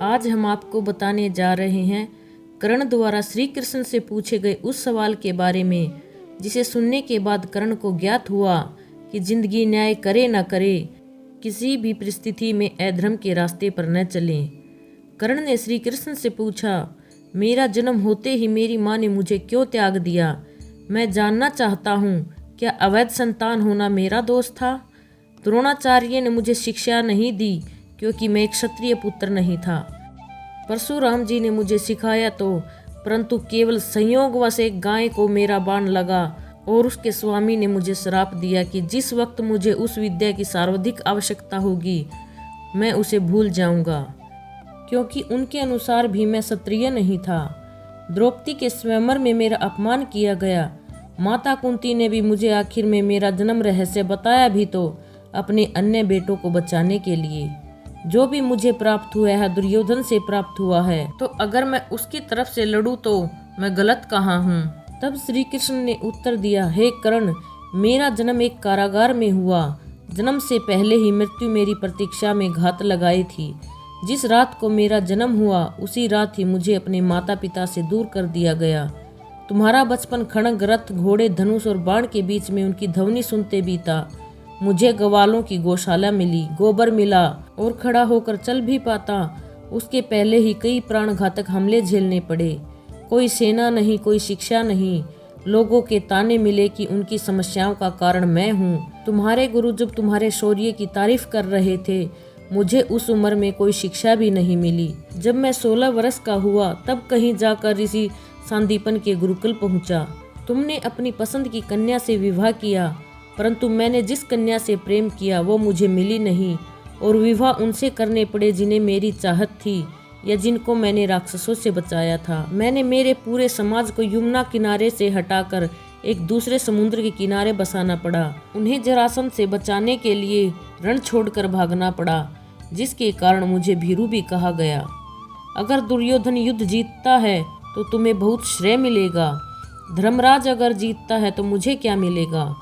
आज हम आपको बताने जा रहे हैं कर्ण द्वारा श्री कृष्ण से पूछे गए उस सवाल के बारे में जिसे सुनने के बाद कर्ण को ज्ञात हुआ कि जिंदगी न्याय करे न करे, किसी भी परिस्थिति में अधर्म के रास्ते पर न चलें। कर्ण ने श्री कृष्ण से पूछा, मेरा जन्म होते ही मेरी माँ ने मुझे क्यों त्याग दिया? मैं जानना चाहता हूँ, क्या अवैध संतान होना मेरा दोष था? द्रोणाचार्य ने मुझे शिक्षा नहीं दी क्योंकि मैं एक क्षत्रिय पुत्र नहीं था। परशुराम जी ने मुझे सिखाया तो, परंतु केवल संयोगवश एक गाय को मेरा बाण लगा और उसके स्वामी ने मुझे श्राप दिया कि जिस वक्त मुझे उस विद्या की सर्वाधिक आवश्यकता होगी मैं उसे भूल जाऊंगा, क्योंकि उनके अनुसार भी मैं क्षत्रिय नहीं था। द्रौपदी के स्वयंवर में मेरा अपमान किया गया। माता कुंती ने भी मुझे आखिर में मेरा जन्म रहस्य बताया भी तो अपने अन्य बेटों को बचाने के लिए। जो भी मुझे प्राप्त हुआ है दुर्योधन से प्राप्त हुआ है, तो अगर मैं उसकी तरफ से लड़ूं तो मैं गलत कहाँ हूँ? तब श्री कृष्ण ने उत्तर दिया, हे कर्ण, मेरा जन्म एक कारागार में हुआ। जन्म से पहले ही मृत्यु मेरी प्रतीक्षा में घात लगाई थी। जिस रात को मेरा जन्म हुआ उसी रात ही मुझे अपने माता पिता से दूर कर दिया गया। तुम्हारा बचपन खड्ग, रथ, घोड़े, धनुष और बाण के बीच में उनकी ध्वनि सुनते बीता। मुझे गवालों की गौशाला मिली, गोबर मिला और खड़ा होकर चल भी पाता। उसके पहले ही कई प्राणघातक हमले झेलने पड़े। कोई सेना नहीं, कोई शिक्षा नहीं। लोगों के ताने मिले कि उनकी समस्याओं का कारण मैं हूँ। तुम्हारे गुरु जब तुम्हारे शौर्य की तारीफ कर रहे थे, मुझे उस उम्र में कोई शिक्षा भी नहीं मिली। जब मैं 16 वर्ष का हुआ तब कहीं जाकर ऋषि सांदीपन के गुरुकुल पहुंचा। तुमने अपनी पसंद की कन्या से विवाह किया, परंतु मैंने जिस कन्या से प्रेम किया वो मुझे मिली नहीं और विवाह उनसे करने पड़े जिन्हें मेरी चाहत थी या जिनको मैंने राक्षसों से बचाया था। मैंने मेरे पूरे समाज को यमुना किनारे से हटाकर एक दूसरे समुद्र के किनारे बसाना पड़ा। उन्हें जरासंध से बचाने के लिए रण छोड़कर भागना पड़ा, जिसके कारण मुझे भीरू भी कहा गया। अगर दुर्योधन युद्ध जीतता है तो तुम्हें बहुत श्रेय मिलेगा। धर्मराज अगर जीतता है तो मुझे क्या मिलेगा?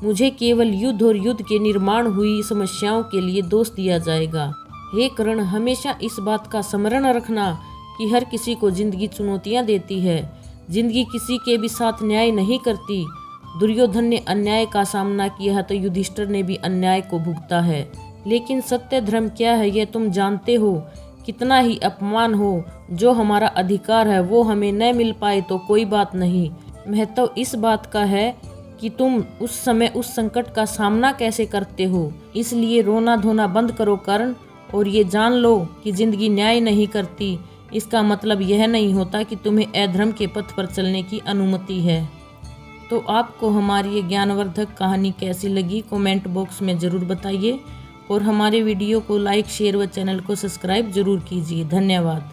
मुझे केवल युद्ध और युद्ध के निर्माण हुई समस्याओं के लिए दोष दिया जाएगा। हे कर्ण, हमेशा इस बात का स्मरण रखना कि हर किसी को जिंदगी चुनौतियां देती है। जिंदगी किसी के भी साथ न्याय नहीं करती। दुर्योधन ने अन्याय का सामना किया तो युधिष्ठिर ने भी अन्याय को भुगता है। लेकिन सत्य धर्म क्या है यह तुम जानते हो। कितना ही अपमान हो, जो हमारा अधिकार है वो हमें न मिल पाए तो कोई बात नहीं। महत्व इस बात का है कि तुम उस समय उस संकट का सामना कैसे करते हो। इसलिए रोना धोना बंद करो कर्ण, और ये जान लो कि जिंदगी न्याय नहीं करती। इसका मतलब यह नहीं होता कि तुम्हें अधर्म के पथ पर चलने की अनुमति है। तो आपको हमारी ये ज्ञानवर्धक कहानी कैसी लगी कमेंट बॉक्स में ज़रूर बताइए और हमारे वीडियो को लाइक, शेयर व चैनल को सब्सक्राइब जरूर कीजिए। धन्यवाद।